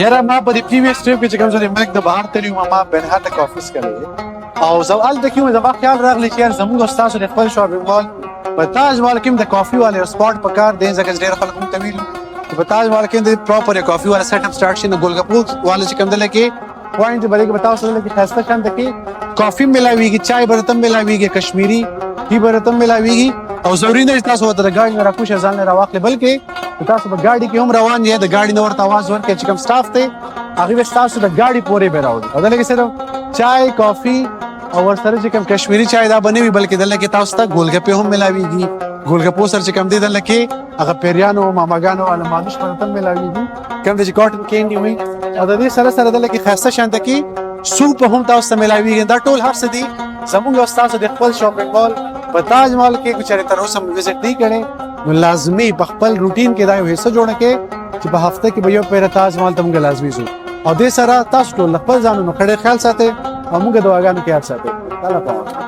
یاره ما په دې پریویس ټریپ کې چې کوم ځای ملک د بهر تللی وم ما بنهاټک آفس کړی او زه هلته کې وم زما خیال راغلی چې یار زموږ او ستاسو د خپل شاپینګ مال په تاج مال کې د کافي والے سپاټ په کار دی ځکه چې ډېر خلک موږ ته ویلي چې په تاج مال کې د پراپر کافي والا سیټ اپ سټارټ شي نو ګولګپو والا چې کوم دی کې پوینټ بلکې بتاو سره کې خاصه شانت کې کافي ملاويږي چای برتم ملاويږي کشمیری ټي برتم ملاويږي او ضروري نه تاسو ته د گاډي نه راکوشه ځان نه راواخلې بلکې تاسو په گاډي کې هم روان یې د گاډي نور تاواز ورکړي چې کوم سټاف ته هغه تاسو د گاډي پورې به راوړي او دلته کې صرف چای کافي او ورسره چې کوم کشمیری چای دا بنوي بلکې دلته کې تاسو ته ګولګپې هم ملاويږي ګولګپو سره چې کوم دی دلته کې هغه پیریانو ماماګانو او مانوش پرتم ملاويږي کوم چې کاټن کینډي وي او د دې سره سره دلته کې خاصه شانت کې سوپ هم تاسو ته ملاويږي دا ټول هر څه دي زموږ او تاسو د خپل شاپینګ مال په تاج مال کې کچره تر اوسه وزټ نه کړي نو لازمي په خپل روټین کې دا یو حصہ جوړ کړئ چې په هفته کې به یو پیر تاج مال ته موږ لازمي زو او دې سره تاسو ټول خپل ځانونو خړې خیال ساتئ او موږ دواګانو کې یاد ساتئ الله پاک